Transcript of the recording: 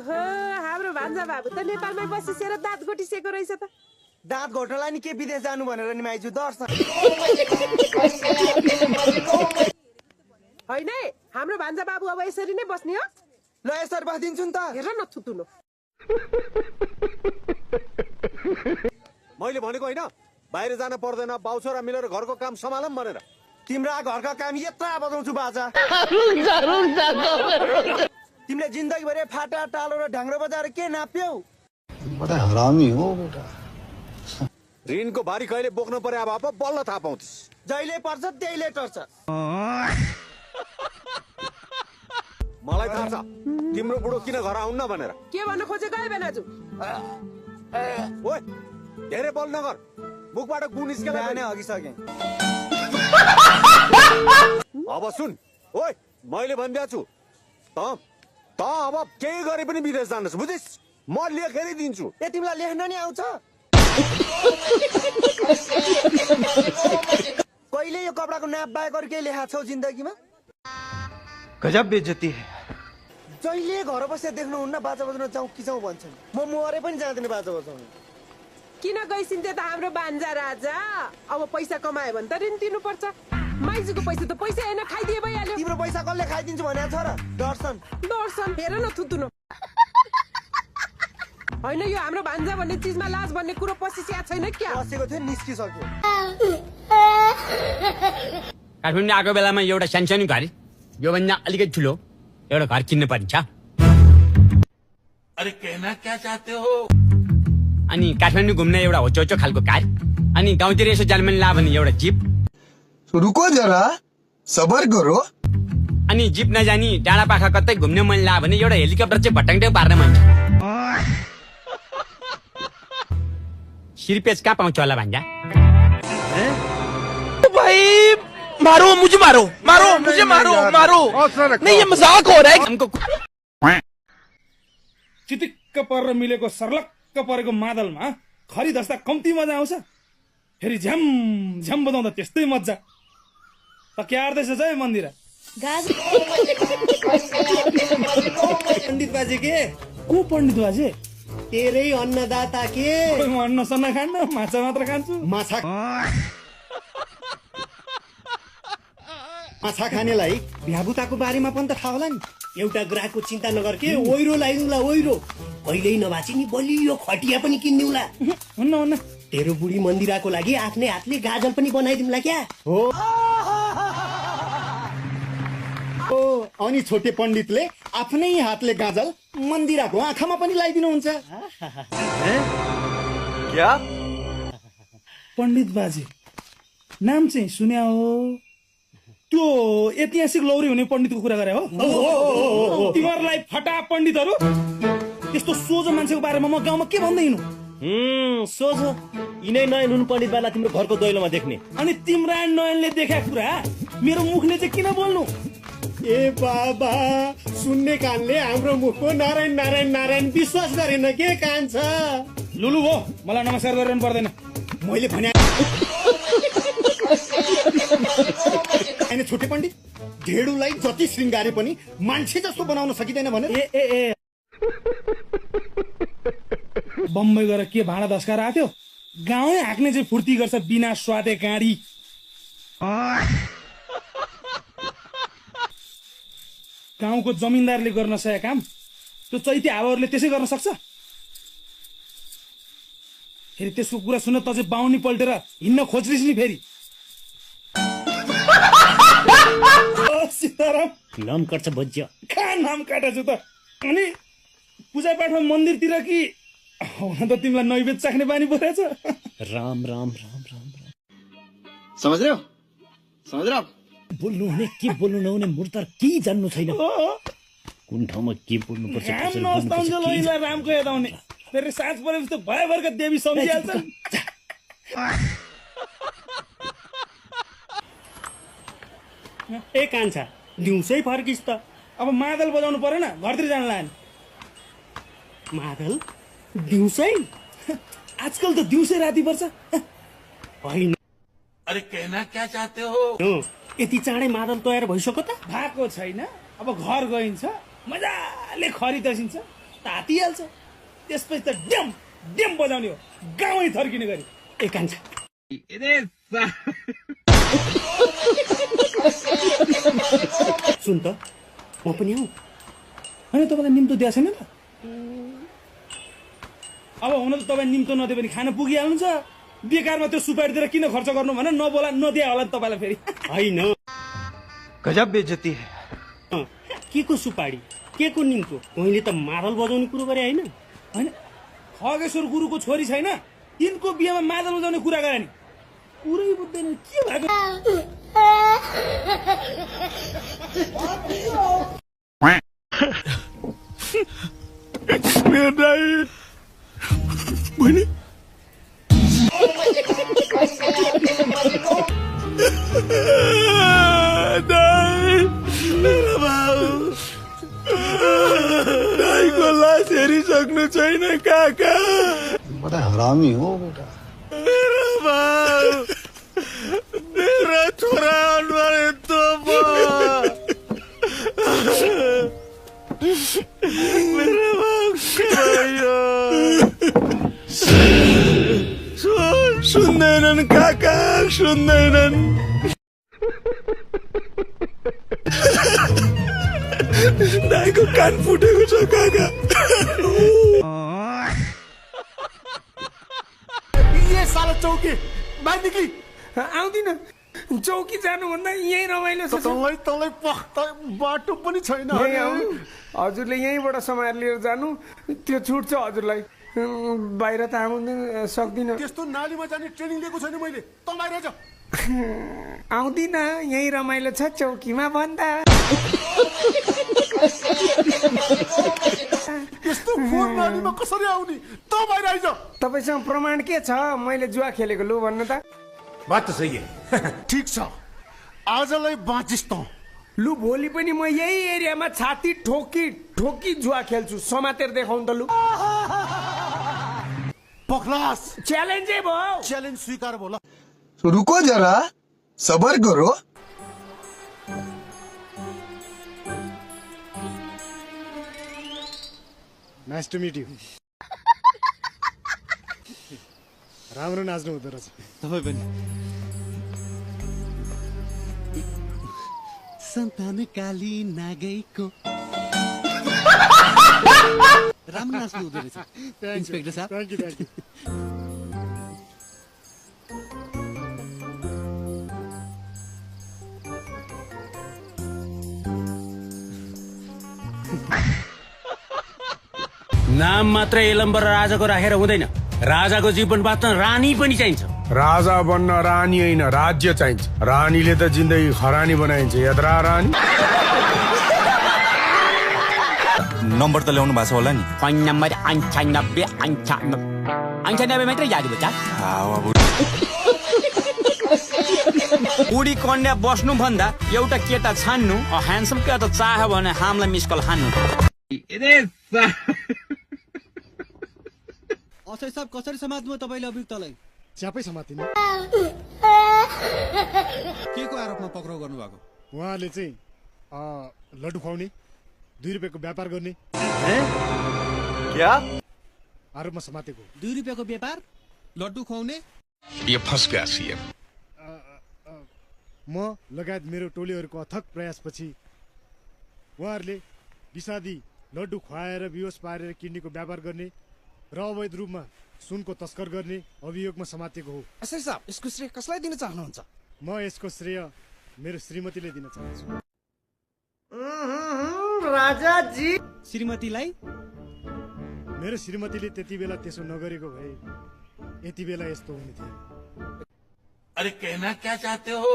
ओहो हाम्रो भान्जा बाबु त नेपालमै बसिसेर दाँत गोटिसेको रहेछ त। दाँत घोट्नलाई नि के विदेश जानु भनेर नि माइजू दर्शन होइन है हाम्रो भान्जा बाबु अब यसरी नै बस्ने हो। ल यसरी बसिदिन्छु नि त। हेर न थुतुनो। मैले भनेको होइन बाहिर जान पर्दैन बाउछोरा मिलेर घरको काम सम्हालौँ भनेर। तिम्रा घरका काम यत्रा बजाउँछु बाजा। तिमीले जिन्दगीभरि फाटा टालो र ढाङ्ग्रो बजाएर के नाप्यौ? बडा हरामी हो बेटा। ऋणको भारी कहिले बोक्नु पर्यो अब बल्ल थाहा पाउँथिस्। जहिले पर्छ त्यहीले टर्छ। मलाई थाहा छ तिम्रो बुढो किन घर आउन्न भनेर। के भन्न खोजेको है बेनाजु? ओए धेरै बोल नगर मुखबाट गुण निस्केला बिहानै हगिसकेँ। अब सुन ओए मैले भनिदिएको छु त अब केही गरे पनि विदेश जानुहोस् बुझिस्। म लेखेरै दिन्छु। ए तिमीलाई लेख्न नि आउँछ? कहिले यो कपडाको नाप बाहेक अरू केही लेखा छौ जिन्दगीमा? गजब बेइज्जती है। जहिले घर बसेर देख्नुहुन्न बाजा बजाउन जाउँ कि जाउँ भन्छन्। म मरे पनि जाँदैन बाजा बजाउनु। किन गइसिन्थे त हाम्रो भान्जा राजा? अब पैसा कमायो भने त ऋण तिर्नुपर्छ। माइजूको पैसा त पैसा होइन खाइदिए भइहाल्यो। तिम्रो पैसा कसले खाइदिन्छु भनेको छ र? दर्शन दर्शन हेर न थुतुनो। होइन यो हाम्रो भान्जा भन्ने चिजमा लाज भन्ने कुरो पसिसिया छैन क्या? बसेको थियो निस्किसक्यो। काठमाडौँ आएको बेलामा एउटा सानसानो घर योभन्दा अलिकति ठुलो एउटा घर किन्न परिन्छ। अरे कहना क्या चाहते हो? अनि काठमाडौँ घुम्न एउटा होचो खालको कार अनि गाउँतिर यसो जान मन ला भने एउटा जिप। रुको जरा सबर करो। अनि जिप नजानी डाँडा पाखा कतै घुम्न मन ला भने एउटा हेलिकप्टर चाहिँ भट्याङटै पार्न मन छ। सिरपेज कहाँ पाउँछ होला भान्जा? भाई मारो मुझे मारो मारो मुझे मारो मारो नहीं ये मजाक हो रहा है हमको चिटिक्क परेर मिलेको सर्लक्क परेको मादलमा खरी दस्ता कम्ती मजा आउँछ। फेरि झ्याम झ्याम बजाउँदा त्यस्तै मजा। त के आर्दैछ है मन्दिर? पण्डित बाजे के? को पण्डित बाजे? तेरै अन्नदाता के? म अन्न सन्न खान्न माछा मात्र खान्छु। माछा खानेलाई भ्याबुताको बारेमा पनि त थाहा होला नि। एउटा ग्राहकको चिन्ता नगर के ओइरो लगाइदिउँला ओइरो। कहिल्यै नभाची नि बलियो खटिया पनि किनिदिउँला। हुन्न हुन्न तेरो बुढी मन्दिराको लागि आफ्नै हातले गाजल पनि बनाइदिउँला क्या? हो अनि छोटे पण्डितले आफ्नै हातले गाजल मन्दिराको आँखामा पनि लगाइदिनुहुन्छ। क्या? पण्डित बाजे नाम चाहिँ सुन्या हो? त्यो ऐतिहासिक लौरी हुने पण्डितको कुरा गरे हो? तिमीहरूलाई फटा पण्डितहरू त्यस्तो सोझो मान्छेको बारेमा म गाउँमा के भन्दै हिँड्नु? सोझो यिनै नयन हुनु पण्डित बाला तिम्रो घरको दैलोमा देख्ने। अनि तिम्रा नयनले देखाएको कुरा मेरो मुखले चाहिँ किन बोल्नु? ए बाबा सुन्ने कानले हाम्रो मुखको नारायण नारायण नारायण विश्वास गरेन के कान्छ? लुलु हो मलाई नमस्कार गरिरहनु पर्दैन। मैले भने छोटे पण्डित ढेडुलाई जति श्रृङ्गारे पनि मान्छे जस्तो बनाउन सकिँदैन भने ए बम्बई गएर के भाँडा धस्काएर आएको थियो? गाउँै हाँक्ने चाहिँ फुर्ती गर्छ बिना स्वादे काँडी। गाउँको जमिनदारले गर्न सकेको काम त्यो चैते हावाहरूले त्यसै गर्न सक्छ? फेरि त्यसको कुरा सुन्न त चाहिँ बाहुनी पल्टेर हिँड्न खोज्लिस् नि फेरि। सीताराम नाम काट्छ बज्य कहाँ नाम काटेछु त? अनि पूजापाठमा मन्दिरतिर कि हुन त तिमीलाई नैवेद्य चाख्ने बानी परेछ। राम राम राम राम राम समझ रहे हो? समझ रहे हो? बोल्नु हुने के बोल्नु नहुने मुर्तर केही जान्नु छैन। कुन ठाउँमा के बोल्नु पर्छ राम नस्ताउन्जेल रामको याद आउने फेरि साँझ परेपछि त भयभरका देवी सम्झिहाल्छन्। ए कान्छा दिउँसै फर्किस् त। अब मादल बजाउनु परेन घरतिर जान लाग्यो। मादल दिउँसै? आजकल त दिउँसै राति पर्छ। होइन अरे कहना क्या चाहते हो? यति चाँडै मादल तयार भइसक्यो त? भएको छैन अब घर गइन्छ मजाले खरी तसिन्छ तातिहाल्छ त्यसपछि त ड्याम ड्याम बजाउने हो गाउँै थर्किने गरी एकाङ्क सुन त म पनि आऊ होइन तपाईँलाई निम्तो दिएको छैन त अब हुन त तपाईँ निम्तो नदियो भने खाना पुगिहाल्नु छ बेकारमा त्यो सुपारीतिर किन खर्च गर्नु भने नबोला नदिया होला नि तपाईँलाई फेरि होइन गजब बेइज्जती है के को सुपारी के को निम्तो मैले त मादल बजाउने कुरो गरे होइन होइन खगेश्वर गुरुको छोरी छैन तिनको बिहेमा मादल बजाउने कुरा गरे नि पुरै बुझ्दैन के भएको हेरिसक्नु छैन काका बड़ा हरामी हो बेटा मेरा छोरा अनुहार यस्तो मेरो सुन्दैनन् काका सुन्दैनन् दाइको कान फुटेको छ काका ये साला चौकी बाँधिकी आउँदिन चौकी जानुभन्दा यहीँ रमाइलो छ बाटो पनि छैन यहीँ आउनु हजुरले यहीँबाट समाएर लिएर जानु त्यो छुट छ हजुरलाई बाहिर त आउनु सक्दिनँ त्यस्तो नालीमा जाने ट्रेनिङ लिएको छैन मैले त बाहिर जा आउँदिन यहीँ रमाइलो छ चौकीमा भन्दा यस्तो फोन नालीमा कसरी आउने त बाहिर आइज तपाईँसँग प्रमाण के छ मैले जुवा खेलेको लु भन्नु त बात त सही है ठिक छ आजलाई बाँचिस् त लु भोलि पनि म यही एरियामा छाती ठोकी ठोकी जुवा खेल्छु समातेर देखाउनु त लु पखलास च्यालेन्जै भयो च्यालेन्ज स्वीकार भयो ल रुको जरा सबर करो नाइस टु मिट यु राम्रो नाच्नु हुँदो रहेछ तपाईँ पनि सन्तान काली नागैको राम्रो नाच्नु हुँदो रहेछ इन्सपेक्टर साहब थ्याङ्क यू नाम मात्र एलम्बर राजाको राखेर हुँदैन राजाको जीवन बाँच्न रानी पनि चाहिन्छ राजा बन्न रानी होइन राज्य चाहिन्छ रानीले त जिन्दगी खरानी बनाइन्छ यत्रा रानी नम्बर त ल्याउनु भएको छ होला नि फोन नम्बर 98 मात्रै याद बच्चा बुढी कन्या बस्नु भन्दा एउटा केटा छान्नु ह्यान्डसम केटा चाह्यो भने हामीलाई मिस कल हान्नु असै सब कसरी समात्नु तपाईले अभियुक्तलाई च्यापै समातिनु के को आरोपमा पक्राउ गर्नु भएको उहाँले चाहिँ लड्डु खुवाउने 2 रुपैयाँको व्यापार गर्ने क्या आरोपमा समातेको 2 रुपैयाँको व्यापार लड्डु खुवाउने यो फस गया सीएम म लगायत मेरो टोलीहरूको अथक प्रयासपछि उहाँहरूले विषादी लड्डु खुवाएर बेहोस पारेर किडनीको व्यापार गर्ने र अवैध रूपमा सुनको तस्कर गर्ने अभियोगमा समातेको हो असर साहब यसको श्रेय कसलाई दिन चाहनुहुन्छ म यसको श्रेय मेरो श्रीमतीले दिन चाहन्छु राजाजी श्रीमतीलाई मेरो श्रीमतीले त्यति बेला त्यसो नगरेको भए यति बेला यस्तो हुने थियो अरे कहना क्या चाहते हो